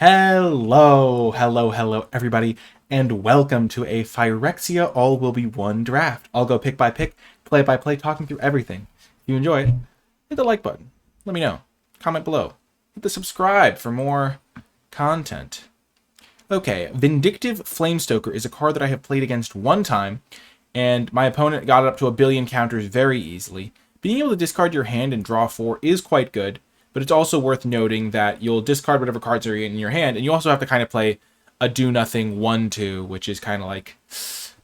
Hello, everybody, and welcome to a Phyrexia All Will Be One draft. I'll go pick by pick, play by play, talking through everything. If you enjoy it, hit the like button. Let me know. Comment below. Hit the subscribe for more content. Okay, Vindictive Flamestoker is a card that I have played against one time, and my opponent got it up to 1 billion counters very easily. Being able to discard your hand and draw 4 is quite good, but it's also worth noting that you'll discard whatever cards are in your hand, and you also have to kind of play a do-nothing 1-2, which is kind of like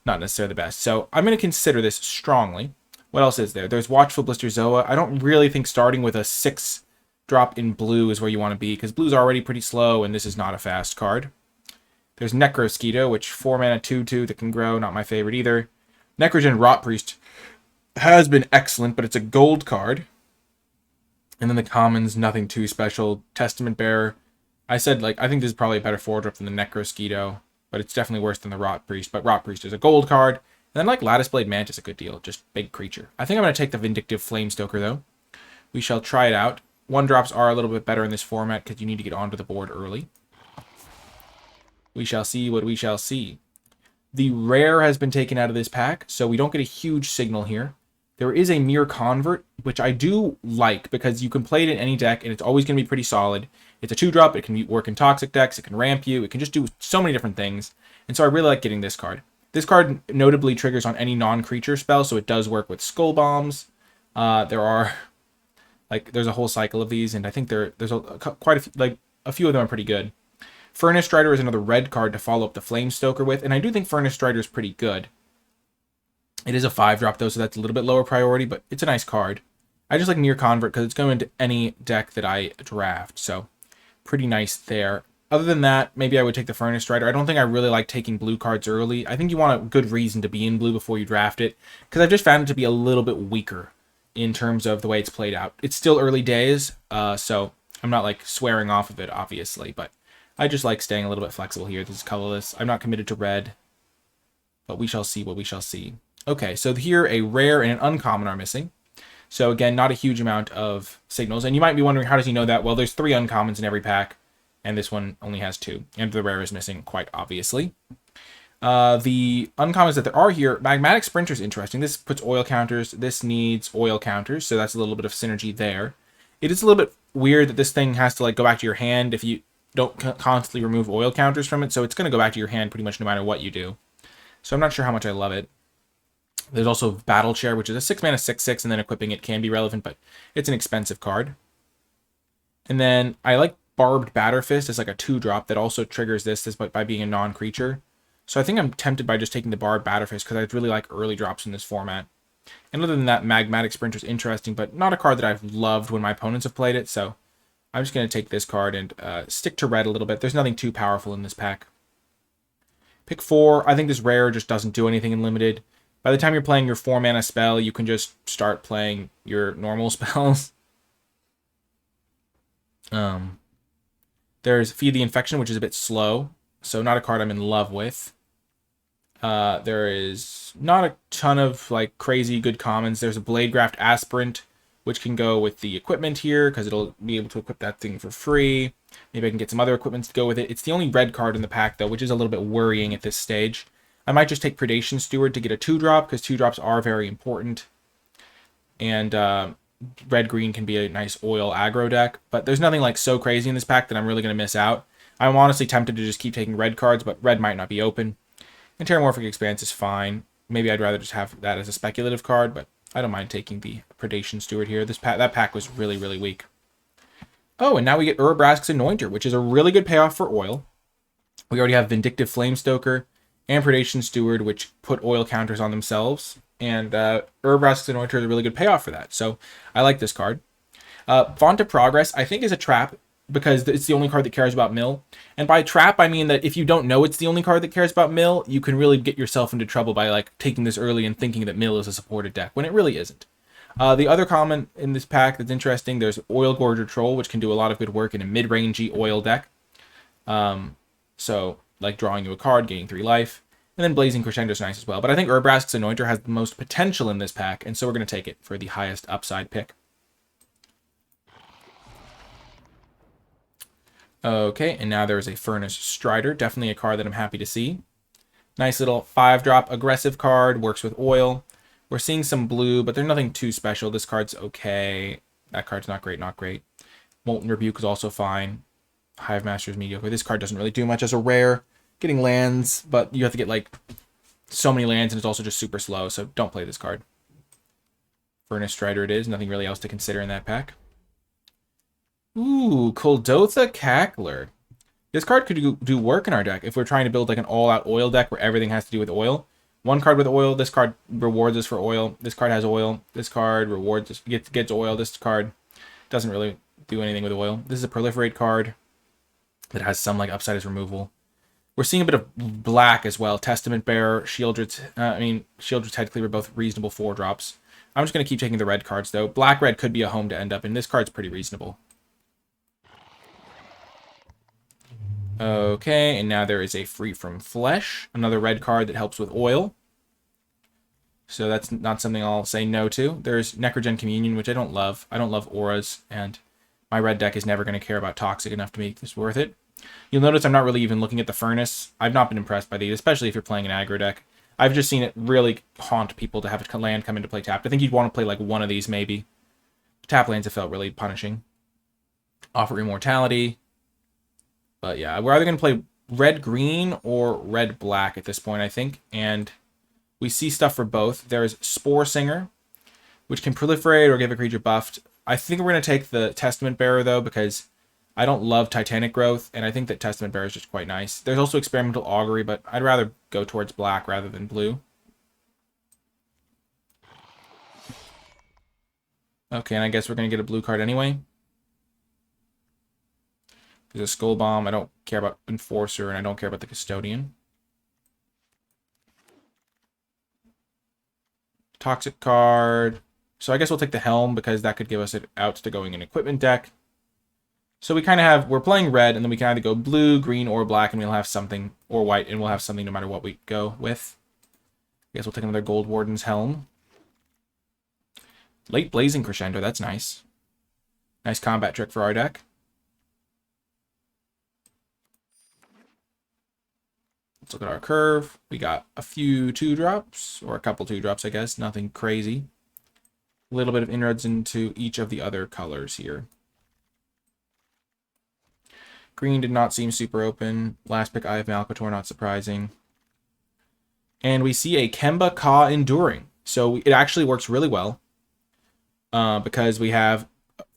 not necessarily the best. So I'm going to consider this strongly. What else is there? There's Watchful Blister Zoa. I don't really think starting with a 6-drop in blue is where you want to be, because blue's already pretty slow, and this is not a fast card. There's Necrosquito, which 4-mana 2-2 that can grow, not my favorite either. Necrogen Rot Priest has been excellent, but it's a gold card. And then the commons, nothing too special. Testament Bearer. I said, I think this is probably a better 4-drop than the Necrosquito, but it's definitely worse than the Rot Priest. But Rot Priest is a gold card. And then, Lattice Blade Mantis, a good deal. Just big creature. I think I'm going to take the Vindictive Flamestoker, though. We shall try it out. 1-drops are a little bit better in this format because you need to get onto the board early. We shall see what we shall see. The rare has been taken out of this pack, so we don't get a huge signal here. There is a Mirror Convert, which I do like because you can play it in any deck, and it's always going to be pretty solid. It's a 2-drop. It can work in Toxic decks. It can ramp you. It can just do so many different things. And so I really like getting this card. This card notably triggers on any non-creature spell, so it does work with Skull Bombs. There are, there's a whole cycle of these, and I think there's quite a few, a few of them are pretty good. Furnace Strider is another red card to follow up the Flamestoker with, and I do think Furnace Strider is pretty good. It is a 5-drop, though, so that's a little bit lower priority, but it's a nice card. I just like Mirror Convert because it's going into any deck that I draft, so pretty nice there. Other than that, maybe I would take the Furnace Strider. I don't think I really like taking blue cards early. I think you want a good reason to be in blue before you draft it, because I've just found it to be a little bit weaker in terms of the way it's played out. It's still early days, so I'm not, swearing off of it, obviously, but I just like staying a little bit flexible here. This is colorless. I'm not committed to red, but we shall see what we shall see. Okay, so here a rare and an uncommon are missing. So again, not a huge amount of signals. And you might be wondering, how does he know that? Well, there's 3 uncommons in every pack, and this one only has 2. And the rare is missing, quite obviously. The uncommons that there are here, Magmatic Sprinter is interesting. This puts oil counters. This needs oil counters, so that's a little bit of synergy there. It is a little bit weird that this thing has to go back to your hand if you don't constantly remove oil counters from it. So it's going to go back to your hand pretty much no matter what you do. So I'm not sure how much I love it. There's also Battle Chair, which is a 6-mana 6/6, and then equipping it can be relevant, but it's an expensive card. And then I like Barbed Batterfist as a 2-drop that also triggers this by being a non-creature. So I think I'm tempted by just taking the Barbed Batterfist because I really like early drops in this format. And other than that, Magmatic Sprinter is interesting, but not a card that I've loved when my opponents have played it, so I'm just going to take this card and stick to red a little bit. There's nothing too powerful in this pack. Pick 4. I think this rare just doesn't do anything in limited. By the time you're playing your 4-mana spell, you can just start playing your normal spells. There's Feed the Infection, which is a bit slow, so not a card I'm in love with. There is not a ton of crazy good commons. There's a Bladegraft Aspirant, which can go with the equipment here because it'll be able to equip that thing for free. Maybe I can get some other equipment to go with it. It's the only red card in the pack, though, which is a little bit worrying at this stage. I might just take Predation Steward to get a 2-drop, because 2-drops are very important. And red-green can be a nice oil aggro deck. But there's nothing so crazy in this pack that I'm really going to miss out. I'm honestly tempted to just keep taking red cards, but red might not be open. And Terramorphic Expanse is fine. Maybe I'd rather just have that as a speculative card, but I don't mind taking the Predation Steward here. That pack was really, really weak. Oh, and now we get Urabrask's Anointer, which is a really good payoff for oil. We already have Vindictive Flamestoker and Predation Steward, which put oil counters on themselves. And Urabrask's Anointer is a really good payoff for that. So I like this card. Font of Progress, I think, is a trap because it's the only card that cares about mill. And by trap, I mean that if you don't know it's the only card that cares about mill, you can really get yourself into trouble by taking this early and thinking that mill is a supported deck, when it really isn't. The other common in this pack that's interesting, there's Oil Gorger Troll, which can do a lot of good work in a mid-rangey oil deck. So drawing you a card, gaining 3 life. And then Blazing Crescendo is nice as well. But I think Urabrask's Anointer has the most potential in this pack, and so we're going to take it for the highest upside pick. Okay, and now there's a Furnace Strider. Definitely a card that I'm happy to see. Nice little 5-drop aggressive card. Works with oil. We're seeing some blue, but there's nothing too special. This card's okay. That card's not great, not great. Molten Rebuke is also fine. Hive Master is mediocre. This card doesn't really do much as a rare. Getting lands, but you have to get like so many lands, and it's also just super slow, so don't play this card. Furnace Strider it is. Nothing really else to consider in that pack. Ooh, Kuldotha Cackler. This card could do work in our deck if we're trying to build like an all-out oil deck where everything has to do with oil. One card with oil. This card rewards us for oil. This card has oil. This card rewards us, gets oil. This card doesn't really do anything with oil. This is a proliferate card that has some like upside as removal. We're seeing a bit of black as well. Testament Bearer, Shieldred's Head Cleaver, both reasonable 4-drops. I'm just going to keep taking the red cards though. Black-red could be a home to end up in. This card's pretty reasonable. Okay, and now there is a Free From Flesh, another red card that helps with oil. So that's not something I'll say no to. There's Necrogen Communion, which I don't love. I don't love auras, and my red deck is never going to care about Toxic enough to make this worth it. You'll notice I'm not really even looking at the Furnace. I've not been impressed by these, especially if you're playing an aggro deck. I've just seen it really haunt people to have a land come into play tapped. I think you'd want to play like one of these maybe. Tap lands have felt really punishing. Offer Immortality. But yeah, we're either going to play red-green or red-black at this point, I think. And we see stuff for both. There's Spore Singer, which can proliferate or give a creature buffed. I think we're going to take the Testament Bearer, though, because I don't love Titanic Growth, and I think that Testament Bearer is just quite nice. There's also Experimental Augury, but I'd rather go towards black rather than blue. Okay, and I guess we're going to get a blue card anyway. There's a Skull Bomb. I don't care about Enforcer, and I don't care about the Custodian. Toxic card. So I guess we'll take the Helm, because that could give us it out to going in equipment deck. So we kind of have, we're playing red, and then we can either go blue, green, or black, and we'll have something, or white, and we'll have something no matter what we go with. I guess we'll take another Gold Warden's Helm. Late Blazing Crescendo, that's nice. Nice combat trick for our deck. Let's look at our curve. We got a few 2-drops, or a couple 2-drops, I guess. Nothing crazy. A little bit of inroads into each of the other colors here. Green did not seem super open. Last pick, Eye of Malcator, not surprising. And we see a Kemba Ka Enduring. So it actually works really well. Because we have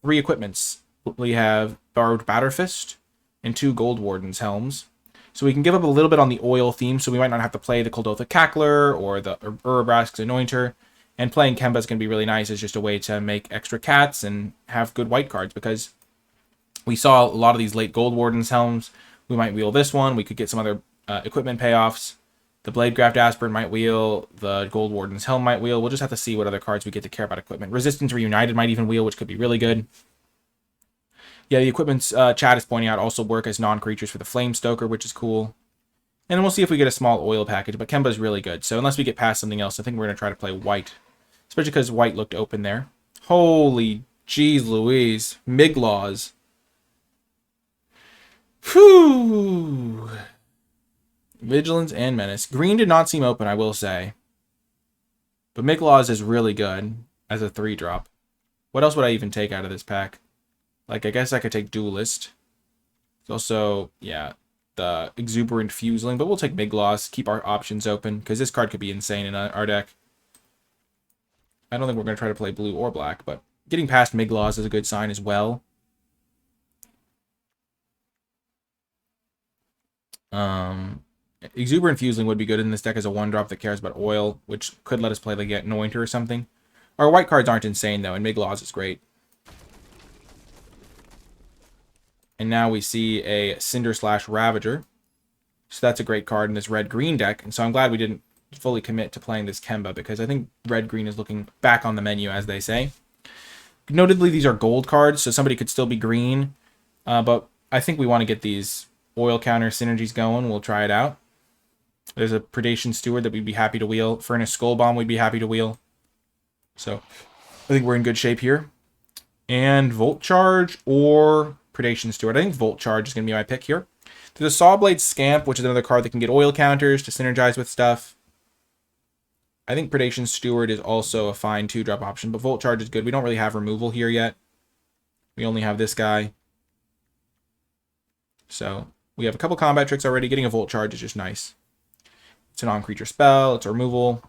3 equipments. We have Borrowed Batterfist and 2 Gold Warden's Helms. So we can give up a little bit on the oil theme, so we might not have to play the Kuldotha Cackler or the Urabrask's Anointer. And playing Kemba is going to be really nice as just a way to make extra cats and have good white cards, because we saw a lot of these late Gold Warden's Helms. We might wheel this one. We could get some other equipment payoffs. The Bladegraft Aspirant might wheel. The Gold Warden's Helm might wheel. We'll just have to see what other cards we get to care about equipment. Resistance Reunited might even wheel, which could be really good. Yeah, the equipment's chat is pointing out also work as non-creatures for the Flame Stoker, which is cool. And then we'll see if we get a small oil package, but Kemba's really good. So unless we get past something else, I think we're going to try to play white. Especially because white looked open there. Holy jeez Louise. Miglaws. Whew. Vigilance and Menace. Green did not seem open, I will say. But Miglaws is really good as a 3-drop. What else would I even take out of this pack? Like, I guess I could take Duelist. It's also, yeah, the Exuberant Fuseling. But we'll take Miglaws, keep our options open, because this card could be insane in our deck. I don't think we're going to try to play blue or black, but getting past Miglaws is a good sign as well. Exuberant Fuseling would be good in this deck as a 1-drop that cares about oil, which could let us play like Anointer or something. Our white cards aren't insane, though, and Miglaws is great. And now we see a Cinder/Ravager. So that's a great card in this red-green deck. And so I'm glad we didn't fully commit to playing this Kemba, because I think red-green is looking back on the menu, as they say. Notably, these are gold cards, so somebody could still be green. But I think we want to get these oil counter synergies going. We'll try it out. There's a Predation Steward that we'd be happy to wheel. Furnace Skull Bomb we'd be happy to wheel. So I think we're in good shape here. And Volt Charge or Predation Steward. I think Volt Charge is going to be my pick here. There's a Sawblade Scamp, which is another card that can get oil counters to synergize with stuff. I think Predation Steward is also a fine 2-drop option, but Volt Charge is good. We don't really have removal here yet. We only have this guy. So we have a couple combat tricks already. Getting a Volt Charge is just nice. It's a non-creature spell. It's a removal.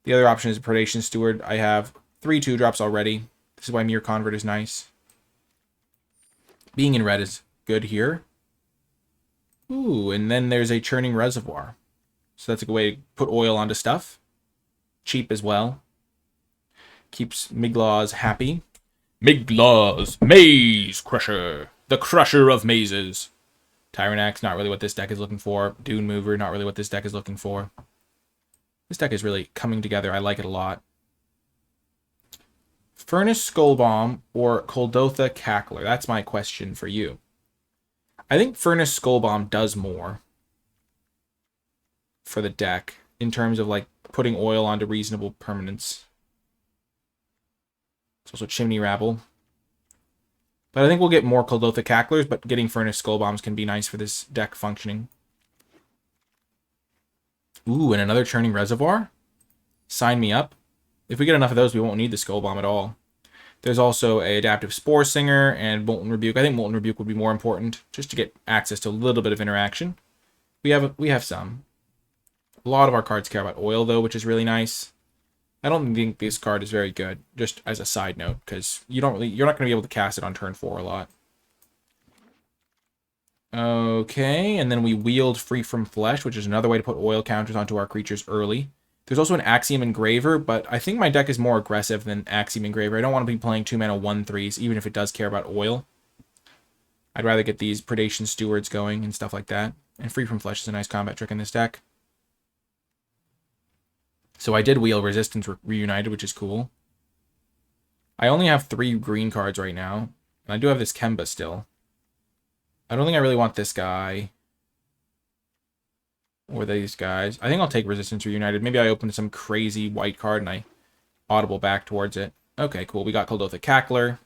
The other option is a Predation Steward. I have 3 2-drops already. This is why Mirror Convert is nice. Being in red is good here. Ooh, and then there's a Churning Reservoir. So that's a good way to put oil onto stuff. Cheap as well. Keeps Miglaws happy. Miglaws, Maze Crusher. The Crusher of Mazes. Tyrannax, not really what this deck is looking for. Dune Mover, not really what this deck is looking for. This deck is really coming together. I like it a lot. Furnace Skullbomb or Koldotha Cackler? That's my question for you. I think Furnace Skullbomb does more for the deck in terms of like putting oil onto reasonable permanence. It's also Chimney Rabble. But I think we'll get more Koldotha Cacklers, but getting Furnace Skullbombs can be nice for this deck functioning. Ooh, and another Churning Reservoir? Sign me up. If we get enough of those, we won't need the Skull Bomb at all. There's also a Adaptive Spore Singer and Molten Rebuke. I think Molten Rebuke would be more important, just to get access to a little bit of interaction. We have some. A lot of our cards care about oil, though, which is really nice. I don't think this card is very good, just as a side note, because you're not going to be able to cast it on turn 4 a lot. Okay, and then we wield Free From Flesh, which is another way to put oil counters onto our creatures early. There's also an Axiom Engraver, but I think my deck is more aggressive than Axiom Engraver. I don't want to be playing 2-mana 1/3s, even if it does care about oil. I'd rather get these Predation Stewards going and stuff like that. And Free From Flesh is a nice combat trick in this deck. So I did wheel Resistance Reunited, which is cool. I only have 3 green cards right now. And I do have this Kemba still. I don't think I really want this guy. Or these guys. I think I'll take Resistance Reunited. Maybe I open some crazy white card and I audible back towards it. Okay, cool. We got Koldotha Cackler.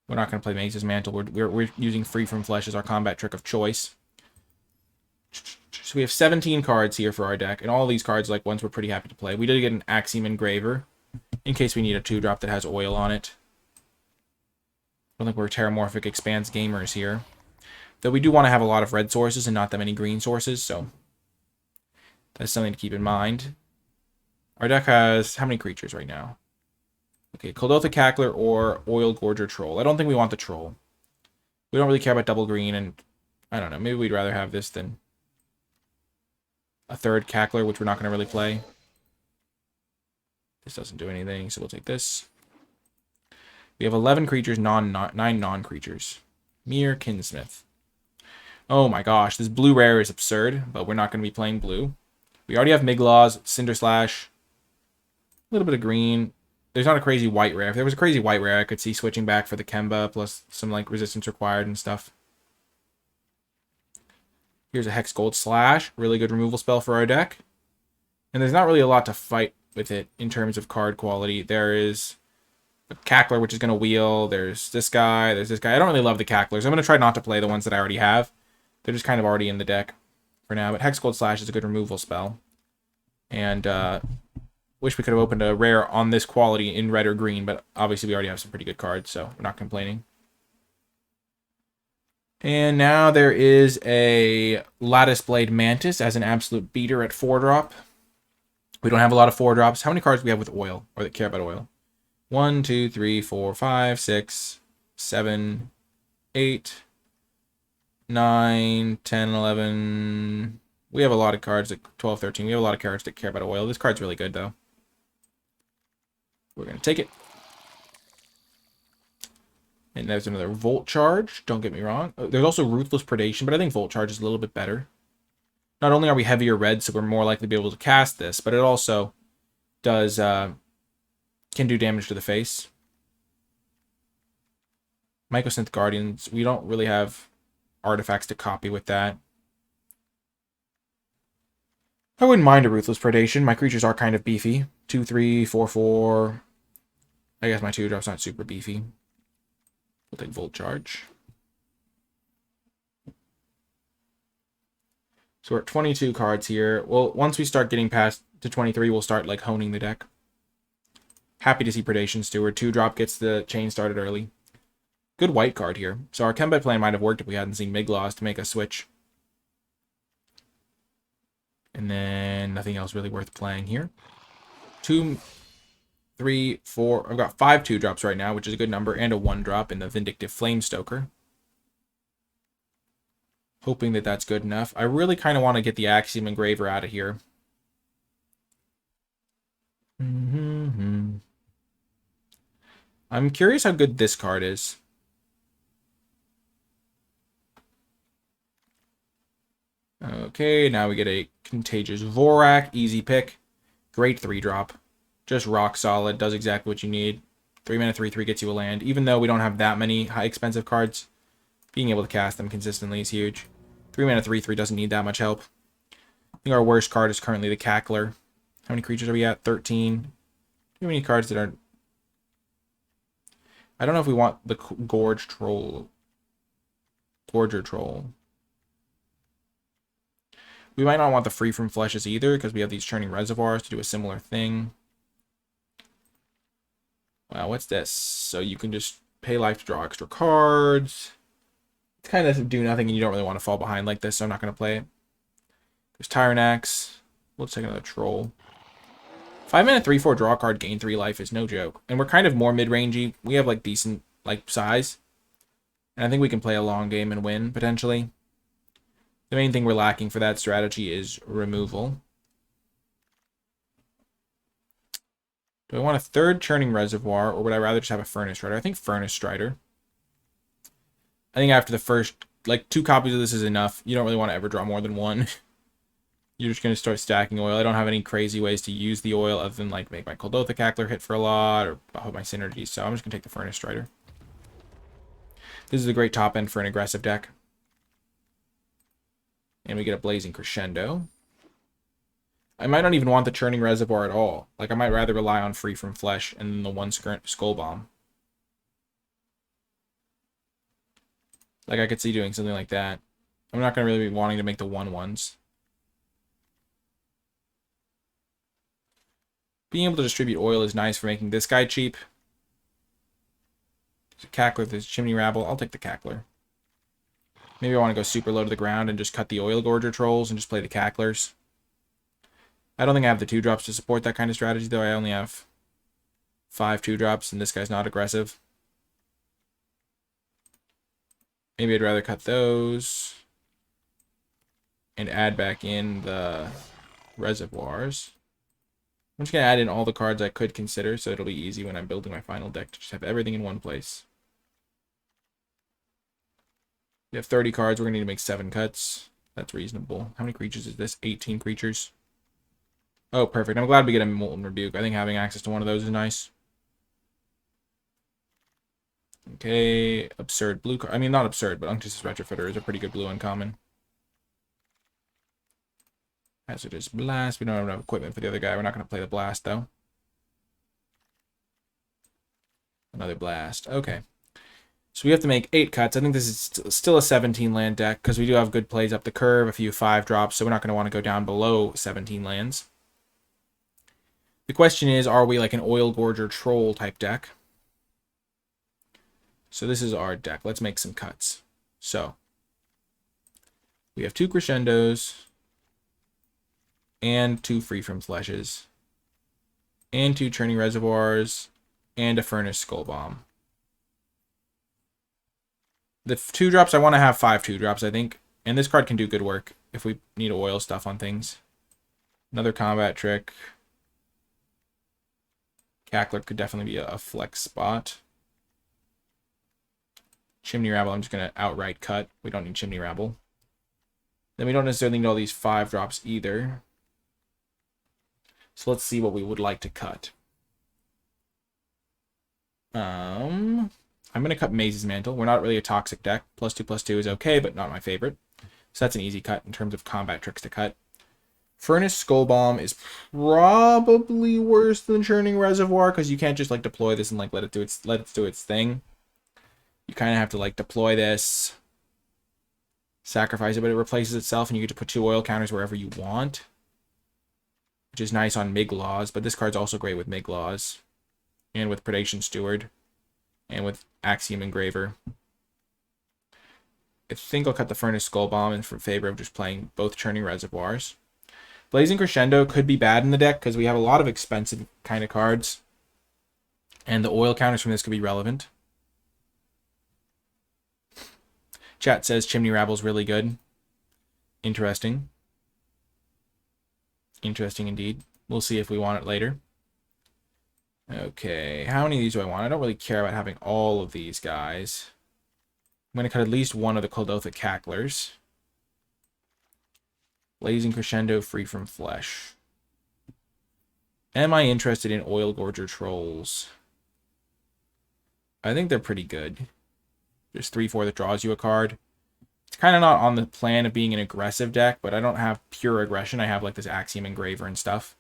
We're not going to play Maze's Mantle. We're using Free From Flesh as our combat trick of choice. So we have 17 cards here for our deck. And all these cards, like, ones we're pretty happy to play. We did get an Axiom Engraver. In case we need a 2-drop that has oil on it. I don't think we're Terramorphic Expanse gamers here. Though we do want to have a lot of red sources and not that many green sources, so that's something to keep in mind. Our deck has how many creatures right now? Okay, Koldotha Cackler or Oil Gorger Troll. I don't think we want the Troll. We don't really care about double green, and I don't know, maybe we'd rather have this than a 3rd Cackler, which we're not going to really play. This doesn't do anything, so we'll take this. We have 11 creatures, 9 non-creatures. Mere Kinsmith. Oh my gosh, this blue rare is absurd, but we're not going to be playing blue. We already have Miglaws, Cinder Slash, a little bit of green. There's not a crazy white rare. If there was a crazy white rare, I could see switching back for the Kemba, plus some like resistance required and stuff. Here's a Hex Gold Slash, really good removal spell for our deck. And there's not really a lot to fight with it in terms of card quality. There is a Cackler, which is going to wheel. There's this guy. There's this guy. I don't really love the Cacklers. I'm going to try not to play the ones that I already have. They're just kind of already in the deck for now. But Hex Gold Slash is a good removal spell. And wish we could have opened a rare on this quality in red or green. But obviously we already have some pretty good cards, so we're not complaining. And now there is a Lattice Blade Mantis as an absolute beater at 4-drop. We don't have a lot of 4-drops. How many cards do we have with oil, or that care about oil? 1, 2, 3, 4, 5, 6, 7, 8, 9, 10, 11. We have a lot of cards at 12, 13. We have a lot of cards that care about oil. This card's really good, though. We're going to take it. And there's another Volt Charge. Don't get me wrong. There's also Ruthless Predation, but I think Volt Charge is a little bit better. Not only are we heavier red, so we're more likely to be able to cast this, but it also does can do damage to the face. Mycosynth Guardians, we don't really have artifacts to copy with that. I wouldn't mind a Ruthless Predation. My creatures are kind of beefy. 2, 3, 4, 4. I guess my 2-drop's not super beefy. We'll take Volt Charge. So we're at 22 cards here. Well, once we start getting past to 23, we'll start like honing the deck. Happy to see Predation Steward. 2-drop gets the chain started early. Good white card here. So our Kemba plan might have worked if we hadn't seen Migloz to make a switch. And then nothing else really worth playing here. 2, 3, 4. I've got 5 2-drops right now, which is a good number, and a 1-drop in the Vindictive Flamestoker. Hoping that that's good enough. I really kind of want to get the Axiom Engraver out of here. I'm curious how good this card is. Okay, now we get a Contagious Vorak. Easy pick. Great 3-drop. Just rock solid. Does exactly what you need. 3 mana 3/3 gets you a land. Even though we don't have that many high expensive cards, being able to cast them consistently is huge. 3 mana 3/3 doesn't need that much help. I think our worst card is currently the Cackler. How many creatures are we at? 13. Too many cards that are... I don't know if we want the Gorger Troll. We might not want the Free from Fleshes either, because we have these Churning Reservoirs to do a similar thing. Wow, what's this? So you can just pay life to draw extra cards. It's kind of do nothing, and you don't really want to fall behind like this, so I'm not going to play it. There's Tyrannax. We'll take another Troll. 5 mana 3/4 draw card, gain 3 life is no joke. And we're kind of more mid-rangey. We have like decent like size. And I think we can play a long game and win, potentially. The main thing we're lacking for that strategy is removal. Do I want a 3rd Churning Reservoir, or would I rather just have a Furnace Strider? I think Furnace Strider. I think after the first, like, 2 copies of this is enough. You don't really want to ever draw more than 1. You're just going to start stacking oil. I don't have any crazy ways to use the oil other than, like, make my Kuldotha Cackler hit for a lot, or hope my synergies, so I'm just going to take the Furnace Strider. This is a great top end for an aggressive deck. And we get a Blazing Crescendo. I might not even want the Churning Reservoir at all. Like, I might rather rely on Free from Flesh and then the 1 Skull Bomb. Like, I could see doing something like that. I'm not going to really be wanting to make the 1/1s. Being able to distribute oil is nice for making this guy cheap. There's a Cackler, there's Chimney Rabble. I'll take the Cackler. Maybe I want to go super low to the ground and just cut the Oil Gorger Trolls and just play the Cacklers. I don't think I have the 2-drops to support that kind of strategy, though. I only have 5 2-drops, and this guy's not aggressive. Maybe I'd rather cut those and add back in the reservoirs. I'm just going to add in all the cards I could consider, so it'll be easy when I'm building my final deck to just have everything in one place. We have 30 cards. We're going to need to make 7 cuts. That's reasonable. How many creatures is this? 18 creatures. Oh, perfect. I'm glad we get a Molten Rebuke. I think having access to one of those is nice. Okay, absurd blue card. I mean, not absurd, but Unctuous Retrofitter is a pretty good blue uncommon. Hazardous Blast. We don't have enough equipment for the other guy. We're not going to play the Blast, though. Another Blast. Okay. So we have to make 8 cuts. I think this is still a 17 land deck because we do have good plays up the curve, a few 5-drops, so we're not going to want to go down below 17 lands. The question is, are we like an Oil Gorger Troll type deck? So this is our deck. Let's make some cuts. So we have 2 Crescendos and 2 Free from Fleshes and 2 Churning Reservoirs and a Furnace Skull Bomb. The 2-drops, I want to have 5 2-drops, I think. And this card can do good work if we need oil stuff on things. Another combat trick. Cackler could definitely be a flex spot. Chimney Rabble, I'm just going to outright cut. We don't need Chimney Rabble. Then we don't necessarily need all these 5-drops either. So let's see what we would like to cut. I'm going to cut Maze's Mantle. We're not really a toxic deck. +2/+2 is okay, but not my favorite. So that's an easy cut in terms of combat tricks to cut. Furnace Skull Bomb is probably worse than Churning Reservoir because you can't just like deploy this and like let it do its thing. You kind of have to like deploy this, sacrifice it, but it replaces itself, and you get to put 2 oil counters wherever you want, which is nice on Miglaws, but this card's also great with Miglaws, and with Predation Steward, and with Axiom Engraver. I think I'll cut the Furnace Skull Bomb in favor of just playing both Churning Reservoirs. Blazing Crescendo could be bad in the deck because we have a lot of expensive kind of cards, and the oil counters from this could be relevant. Chat says Chimney Rabble's really good. Interesting. Interesting indeed. We'll see if we want it later. Okay, how many of these do I want? I don't really care about having all of these guys. I'm going to cut at least one of the Coldotha Cacklers. Blazing Crescendo, Free from Flesh. Am I interested in Oil Gorger Trolls? I think they're pretty good. There's 3/4 that draws you a card. It's kind of not on the plan of being an aggressive deck, but I don't have pure aggression. I have like this Axiom Engraver and stuff.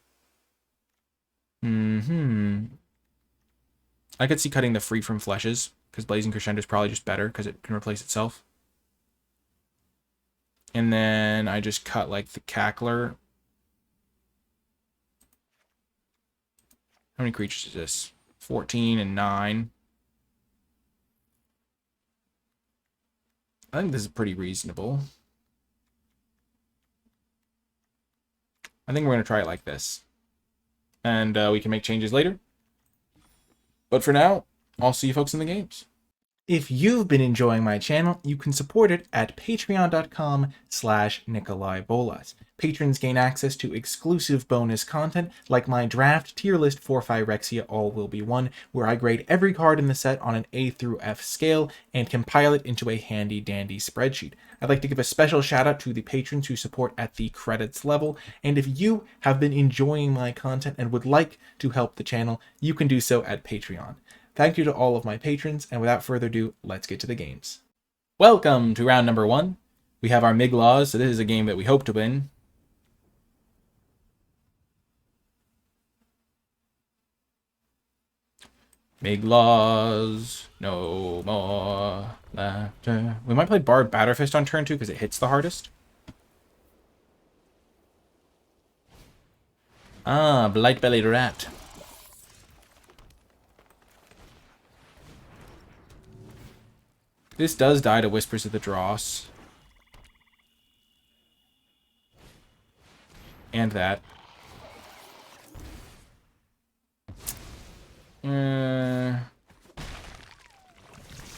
I could see cutting the Free from Fleshes, because Blazing Crescendo is probably just better, because it can replace itself. And then I just cut like the Cackler. How many creatures is this? 14 and 9. I think this is pretty reasonable. I think we're going to try it like this. And we can make changes later. But for now, I'll see you folks in the games. If you've been enjoying my channel, you can support it at patreon.com/NicolaiBolas. Patrons gain access to exclusive bonus content like my draft tier list for Phyrexia All Will Be One, where I grade every card in the set on an A through F scale and compile it into a handy dandy spreadsheet. I'd like to give a special shout out to the patrons who support at the credits level, and if you have been enjoying my content and would like to help the channel, you can do so at Patreon. Thank you to all of my patrons, and without further ado, let's get to the games. Welcome to round number 1. We have our Miglaws, so this is a game that we hope to win. Miglaws, no more laughter. We might play Bard Batterfist on turn 2 because it hits the hardest. Ah, Blight-Bellied Rat. This does die to Whispers of the Dross. And that.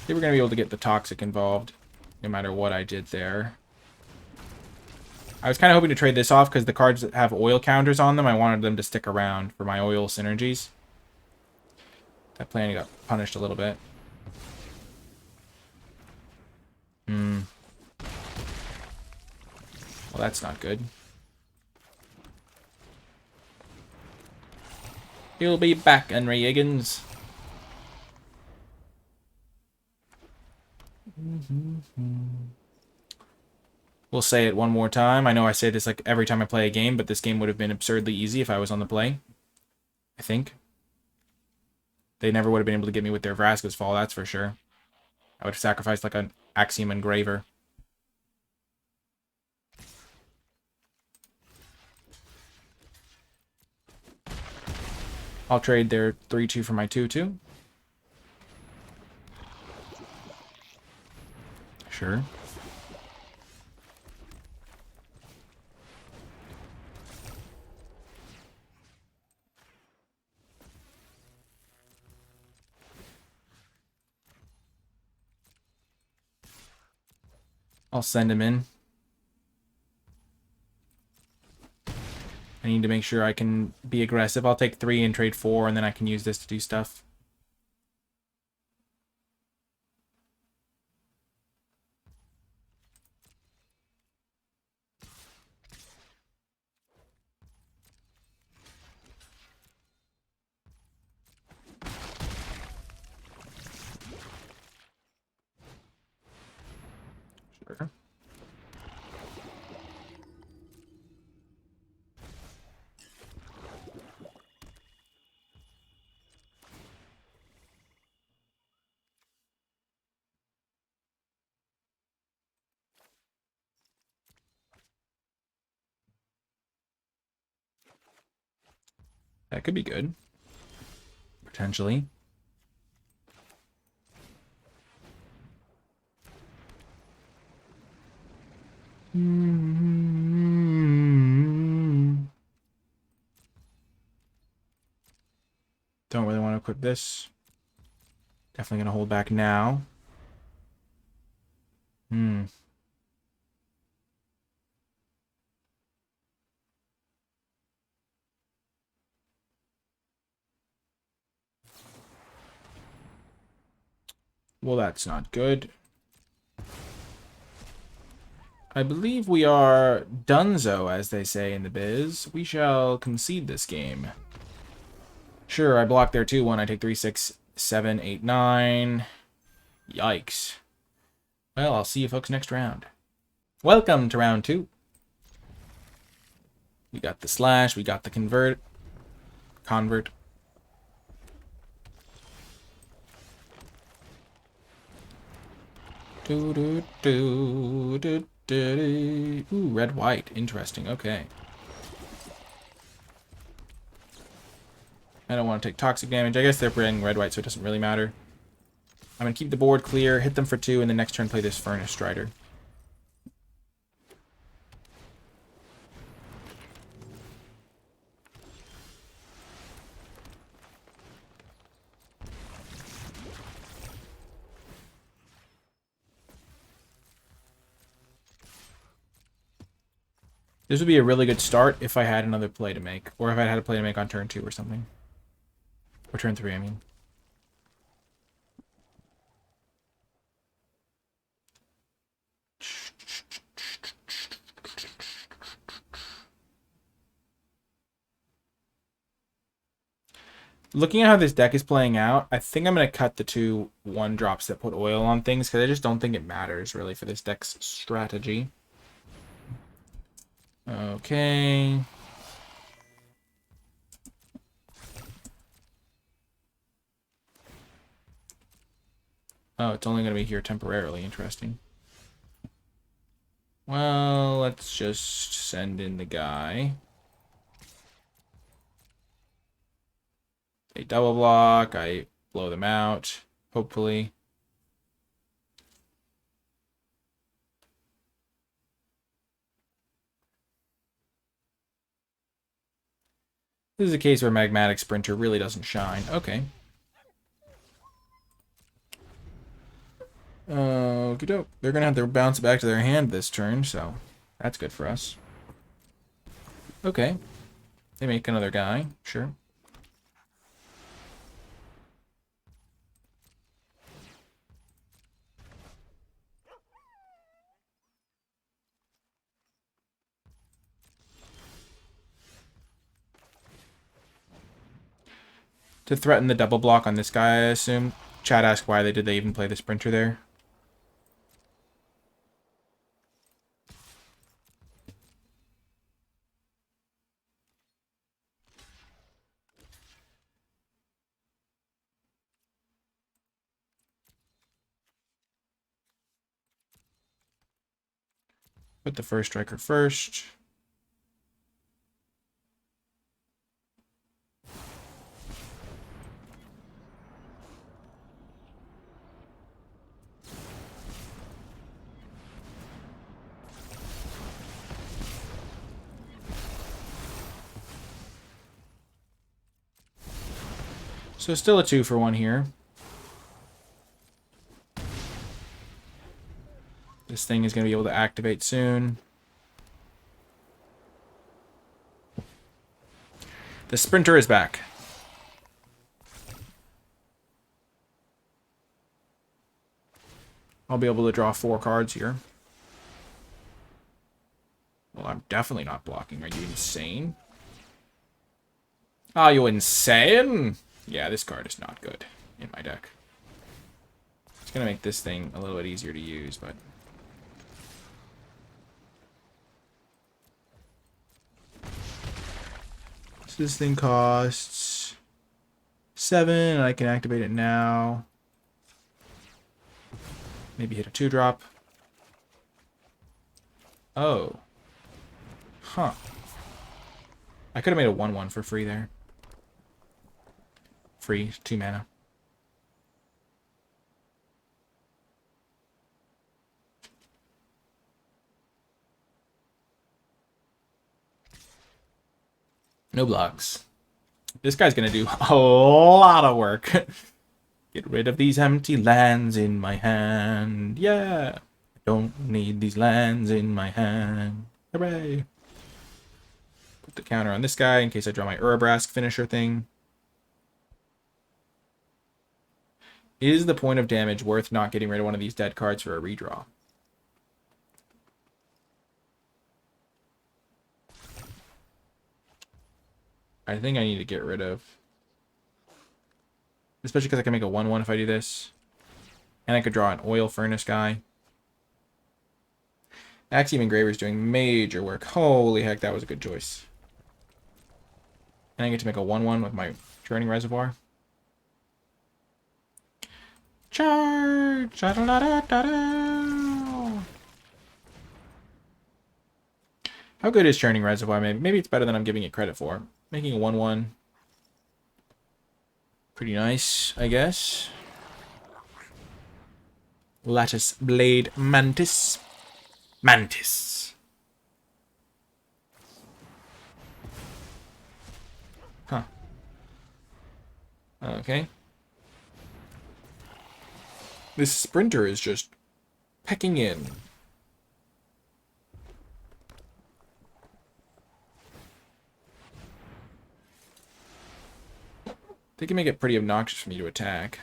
They were going to be able to get the Toxic involved, no matter what I did there. I was kind of hoping to trade this off, because the cards that have oil counters on them, I wanted them to stick around for my oil synergies. That plan got punished a little bit. Well, that's not good. He'll be back, Henry Higgins. We'll say it one more time. I know I say this like every time I play a game, but this game would have been absurdly easy if I was on the play. I think. They never would have been able to get me with their Vraska's Fall, that's for sure. I would have sacrificed like an Axiom Engraver. I'll trade their 3/2 for my 2/2. Sure. I'll send him in. I need to make sure I can be aggressive. I'll take 3 and trade 4, and then I can use this to do stuff. Sure. That could be good. Potentially. Don't really want to equip this. Definitely going to hold back now. Well, that's not good. I believe we are donezo, as they say in the biz. We shall concede this game. Sure, I block there too. 1, I take 3, 6, 7, 8, 9. Yikes. Well, I'll see you folks next round. Welcome to round 2. We got the slash, we got the convert. Ooh, red, white. Interesting. Okay. I don't want to take toxic damage. I guess they're bringing red, white, so it doesn't really matter. I'm going to keep the board clear, hit them for 2, and the next turn play this Furnace Strider. This would be a really good start if I had another play to make. Or if I had a play to make on turn 2 or something. Or turn 3, I mean. Looking at how this deck is playing out, I think I'm going to cut the 2 1-drops that put oil on things, because I just don't think it matters, really, for this deck's strategy. Okay. Oh, it's only going to be here temporarily. Interesting. Well, let's just send in the guy. They double block. I blow them out, hopefully. This is a case where Magmatic Sprinter really doesn't shine. Okay. Okey-doke. They're going to have to bounce back to their hand this turn, so that's good for us. Okay. They make another guy. Sure. To threaten the double block on this guy, I assume. Chat asked why did they even play the Sprinter there. Put the first striker first. So still a 2 for 1 here. This thing is going to be able to activate soon. The Sprinter is back. I'll be able to draw 4 cards here. Well, I'm definitely not blocking. Are you insane? Are you insane? Yeah, this card is not good in my deck. It's going to make this thing a little bit easier to use, but... So this thing costs 7, and I can activate it now. Maybe hit a 2-drop. Oh. Huh. I could have made a 1/1 for free there. Free, 2 mana. No blocks. This guy's gonna do a lot of work. Get rid of these empty lands in my hand. Yeah. I don't need these lands in my hand. Hooray. Put the counter on this guy in case I draw my Urabrask finisher thing. Is the point of damage worth not getting rid of one of these dead cards for a redraw? I think I need to get rid of. Especially because I can make a 1/1 if I do this. And I could draw an Oil Furnace guy. Axiom Engraver is doing major work. Holy heck, that was a good choice. And I get to make a 1/1 with my Churning Reservoir. Charge! How good is Churning Reservoir? Maybe it's better than I'm giving it credit for. Making a 1/1. Pretty nice, I guess. Lattice Blade Mantis. Mantis. Huh. Okay. This Sprinter is just pecking in. They can make it pretty obnoxious for me to attack.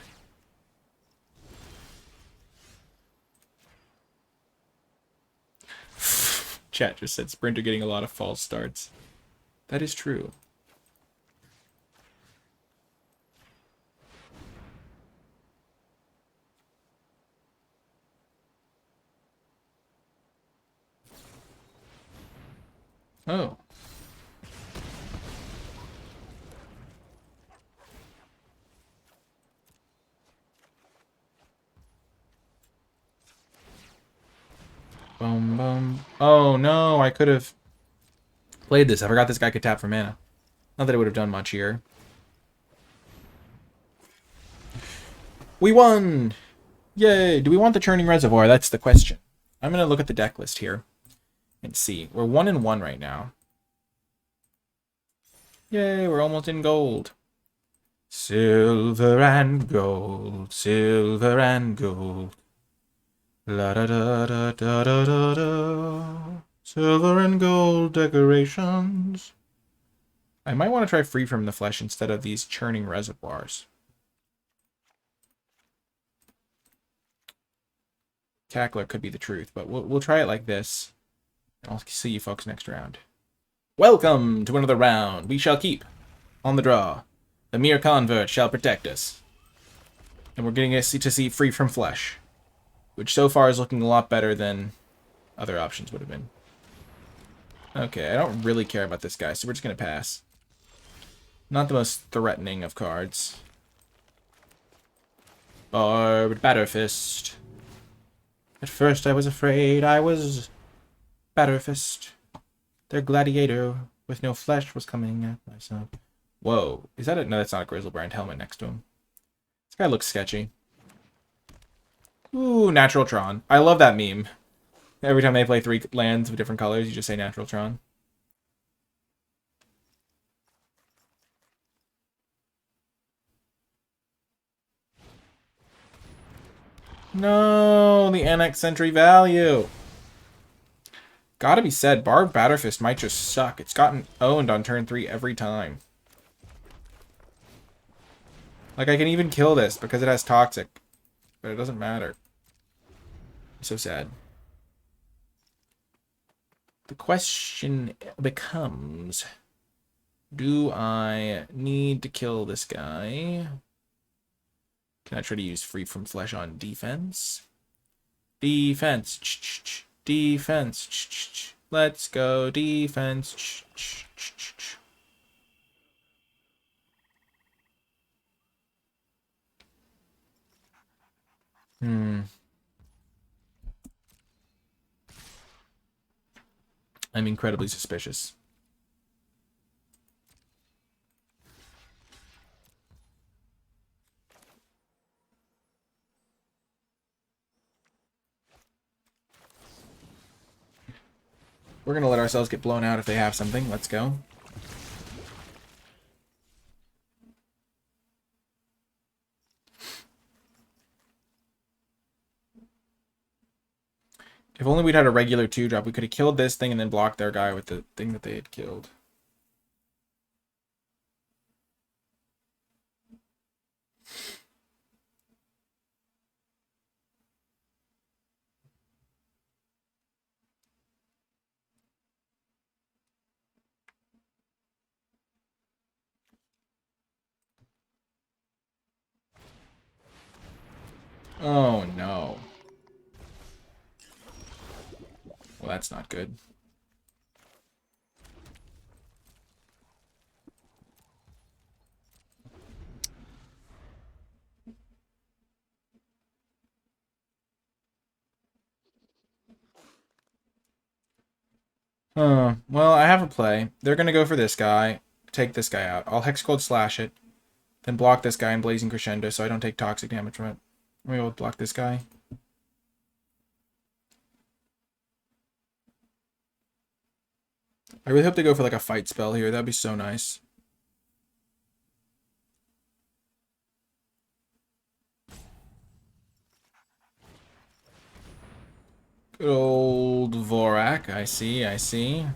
Chat just said Sprinter getting a lot of false starts. That is true. Oh. Boom, boom. Oh, no, I could have played this. I forgot this guy could tap for mana. Not that it would have done much here. We won! Yay! Do we want the Churning Reservoir? That's the question. I'm going to look at the deck list here and see. We're 1-1 right now. Yay, we're almost in gold. Silver and gold, silver and gold. La da da da da da da da. Silver and gold decorations. I might want to try Free from the Flesh instead of these Churning Reservoirs. Cackler could be the truth, but we'll try it like this. I'll see you folks next round. Welcome to another round. We shall keep on the draw. The mere convert shall protect us. And we're getting to see Free from Flesh, which so far is looking a lot better than other options would have been. Okay, I don't really care about this guy, so we're just going to pass. Not the most threatening of cards. Barbed Batterfist. At first I was afraid I was Batterfist. Their gladiator with no flesh was coming at myself. Whoa, is that a... No, that's not a Grizzlebrand helmet next to him. This guy looks sketchy. Ooh, Natural Tron. I love that meme. Every time they play 3 lands with different colors, you just say Natural Tron. No, the Annex Sentry value. Gotta be said, Barbed Batterfist might just suck. It's gotten owned on turn 3 every time. Like, I can even kill this because it has Toxic. But it doesn't matter. So sad. The question becomes, do I need to kill this guy? Can I try to use Free from Flesh on defense? Defense. Defense. Let's go. Defense. I'm incredibly suspicious. We're going to let ourselves get blown out if they have something. Let's go. If only we'd had a regular 2-drop, we could have killed this thing and then blocked their guy with the thing that they had killed. Oh, no. Well, that's not good. Well, I have a play. They're going to go for this guy, take this guy out. I'll Hex Cold Slash it, then block this guy in Blazing Crescendo so I don't take toxic damage from it. Maybe we'll block this guy. I really hope they go for like a fight spell here. That'd be so nice. Good old Vorak. I see, I see.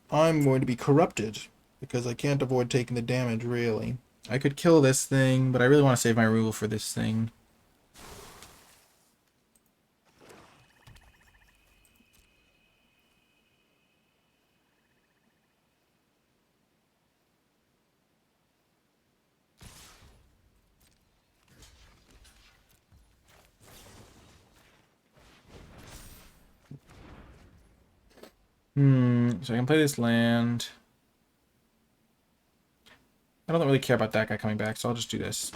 I'm going to be corrupted because I can't avoid taking the damage, really. I could kill this thing, but I really want to save my removal for this thing. So I can play this land. I don't really care about that guy coming back, so I'll just do this.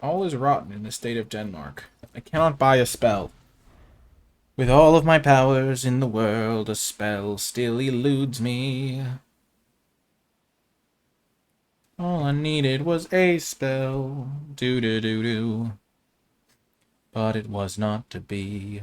All is rotten in the state of Denmark. I cannot buy a spell. With all of my powers in the world, a spell still eludes me. All I needed was a spell. Do-do-do-do. But it was not to be.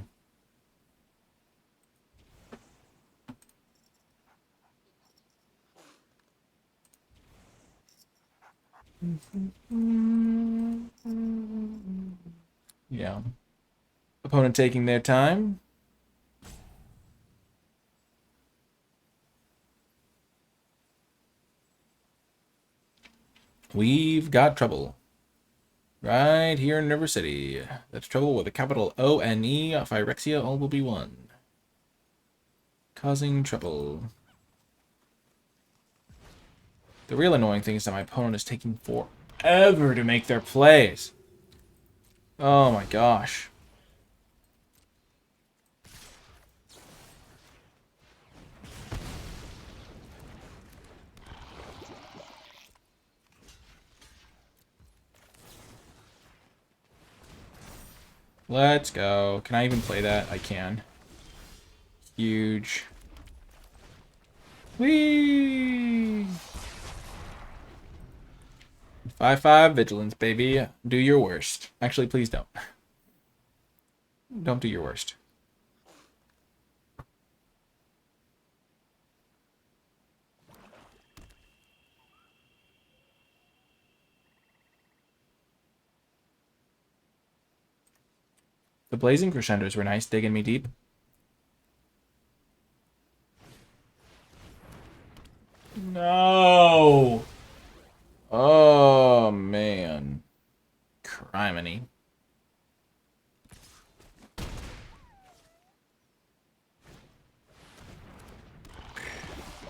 Yeah. Opponent taking their time. We've got trouble. Right here in River City. That's trouble with a capital O-N-E. Phyrexia all will be one. Causing trouble. The real annoying thing is that my opponent is taking forever to make their plays. Oh my gosh. Let's go. Can I even play that? I can. Huge. Whee! 5/5 vigilance, baby. Do your worst. Actually, please don't. Don't do your worst. The blazing crescendos were nice, digging me deep. No! Oh, man. Criminy.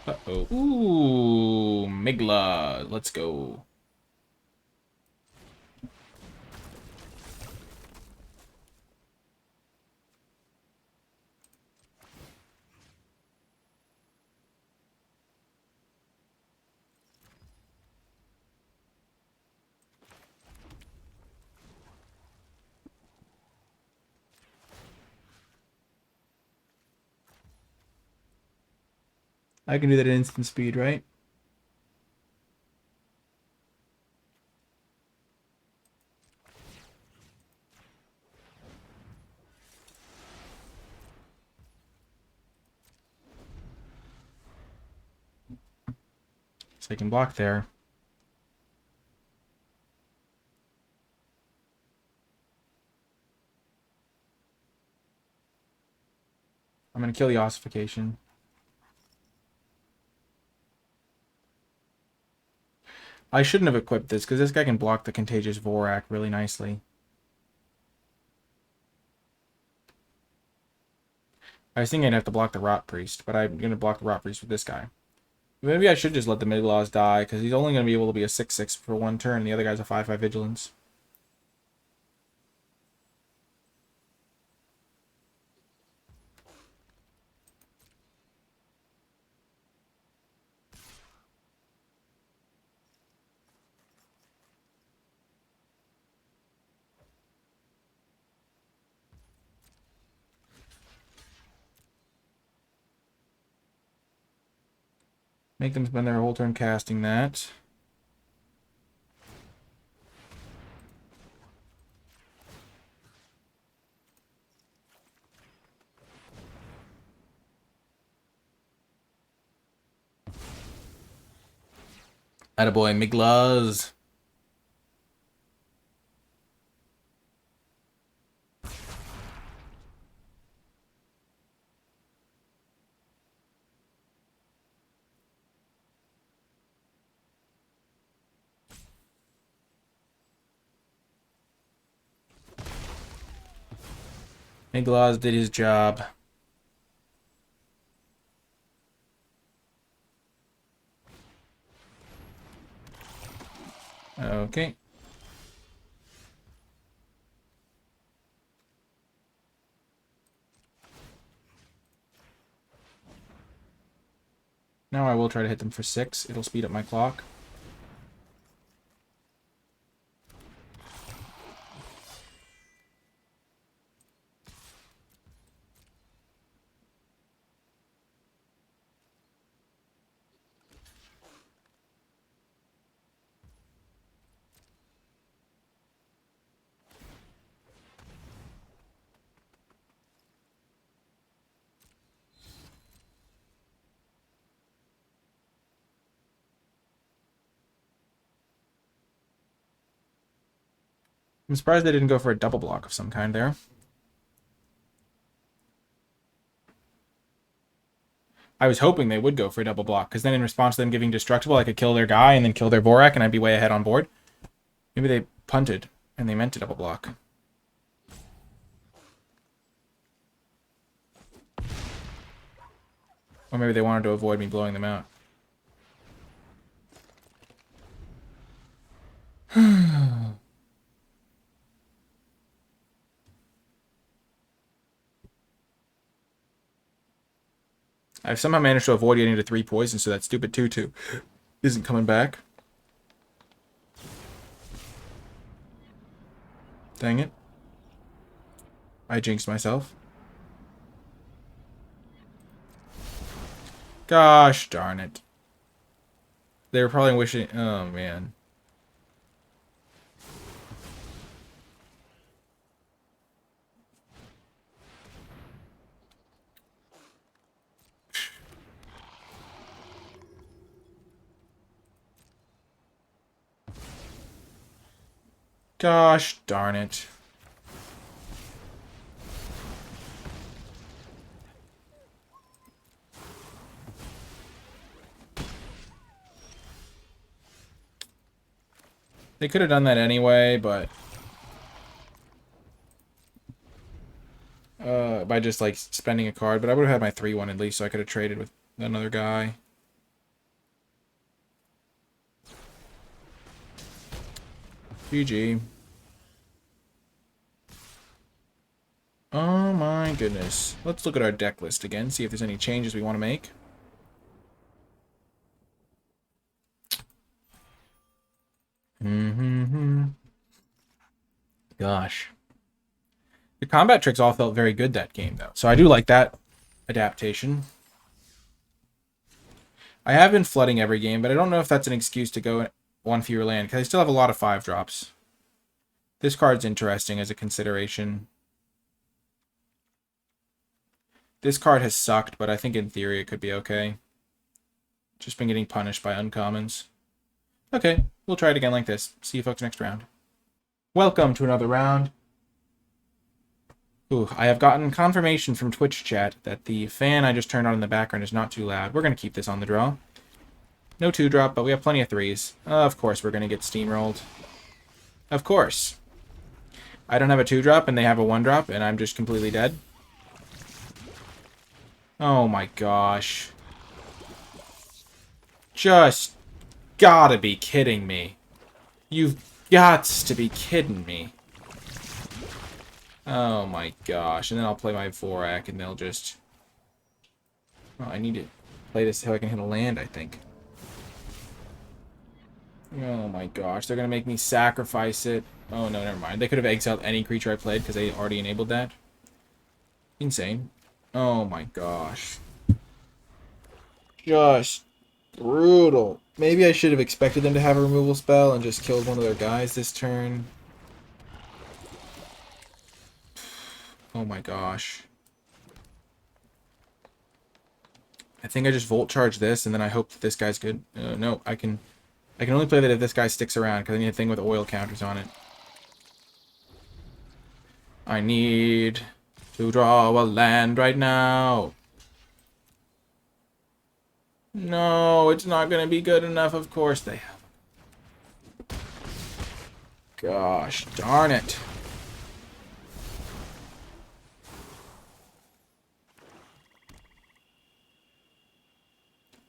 Uh-oh. Ooh, Migla. Let's go. I can do that at instant speed, right? So I can block there. I'm going to kill the ossification. I shouldn't have equipped this, because this guy can block the Contagious Vorak really nicely. I was thinking I'd have to block the Rot Priest, but I'm going to block the Rot Priest with this guy. Maybe I should just let the Miglaws die, because he's only going to be able to be a 6/6 for one turn, and the other guy's a 5/5 Vigilance. Make them spend their whole turn casting that. Attaboy, Miglaws. Miglaws did his job. Okay. Now I will try to hit them for 6. It'll speed up my clock. I'm surprised they didn't go for a double block of some kind there. I was hoping they would go for a double block, because then in response to them giving Destructible, I could kill their guy and then kill their Vorak, and I'd be way ahead on board. Maybe they punted, and they meant to double block. Or maybe they wanted to avoid me blowing them out. I've somehow managed to avoid getting to 3 poison, so that stupid 2/2 isn't coming back. Dang it. I jinxed myself. Gosh darn it. They were probably wishing... Oh, man. Gosh darn it. They could have done that anyway, but... by just, like, spending a card. But I would have had my 3/1 at least, so I could have traded with another guy. GG. Oh my goodness. Let's look at our deck list again, see if there's any changes we want to make. Gosh. The combat tricks all felt very good that game, though. So I do like that adaptation. I have been flooding every game, but I don't know if that's an excuse to go one fewer land, because I still have a lot of 5-drops. This card's interesting as a consideration. This card has sucked, but I think in theory it could be okay. Just been getting punished by uncommons. Okay, we'll try it again like this. See you folks next round. Welcome to another round. Ooh, I have gotten confirmation from Twitch chat that the fan I just turned on in the background is not too loud. We're going to keep this on the draw. No 2-drop, but we have plenty of 3s. Of course we're going to get steamrolled. Of course. I don't have a 2-drop and they have a 1-drop and I'm just completely dead. Oh my gosh. Just gotta be kidding me. You've got to be kidding me. Oh my gosh. And then I'll play my Vorak and they'll just... Oh, I need to play this so I can hit a land, I think. Oh my gosh. They're going to make me sacrifice it. Oh no, never mind. They could have exiled any creature I played because they already enabled that. Insane. Oh my gosh. Just brutal. Maybe I should have expected them to have a removal spell and just killed one of their guys this turn. Oh my gosh. I think I just Volt Charge this and then I hope that this guy's good. No, I can only play that if this guy sticks around because I need a thing with oil counters on it. I need to draw a land right now. No, it's not going to be good enough. Of course they have. Gosh, darn it.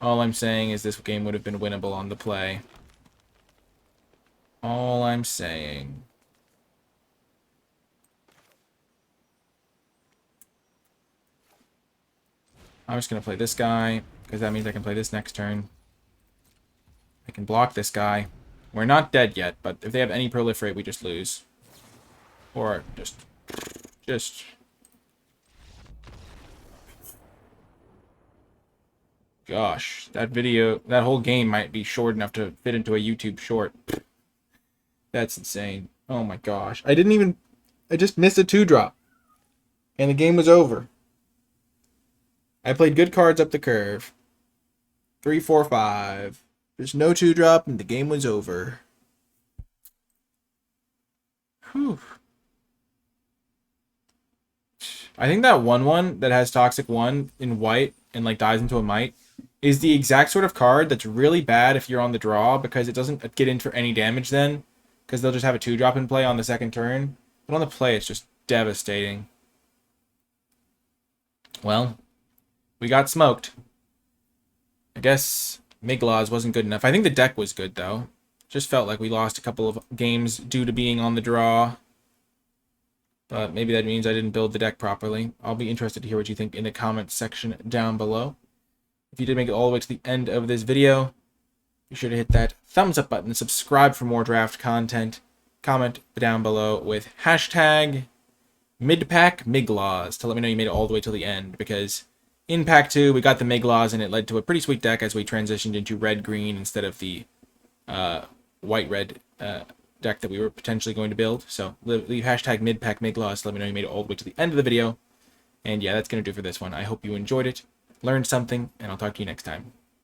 All I'm saying is this game would have been winnable on the play. All I'm saying. I'm just going to play this guy, because that means I can play this next turn. I can block this guy. We're not dead yet, but if they have any proliferate, we just lose. Or just... Gosh, that video, that whole game might be short enough to fit into a YouTube short. That's insane. Oh my gosh. I just missed a 2-drop. And the game was over. I played good cards up the curve. 3, 4, 5. There's no 2-drop and the game was over. Whew. I think that 1/1 that has Toxic 1 in white and like dies into a Might is the exact sort of card that's really bad if you're on the draw because it doesn't get in for any damage then. Because they'll just have a 2-drop in play on the second turn. But on the play, it's just devastating. Well, we got smoked. I guess MTG wasn't good enough. I think the deck was good, though. Just felt like we lost a couple of games due to being on the draw. But maybe that means I didn't build the deck properly. I'll be interested to hear what you think in the comments section down below. If you did make it all the way to the end of this video, be sure to hit that thumbs up button, subscribe for more draft content, comment down below with hashtag #MidPackMiglaws to let me know you made it all the way till the end, because in Pack 2 we got the Miglaws and it led to a pretty sweet deck as we transitioned into red-green instead of the white-red deck that we were potentially going to build. So leave hashtag #MidPackMiglaws to let me know you made it all the way to the end of the video. And yeah, that's going to do for this one. I hope you enjoyed it, learned something, and I'll talk to you next time.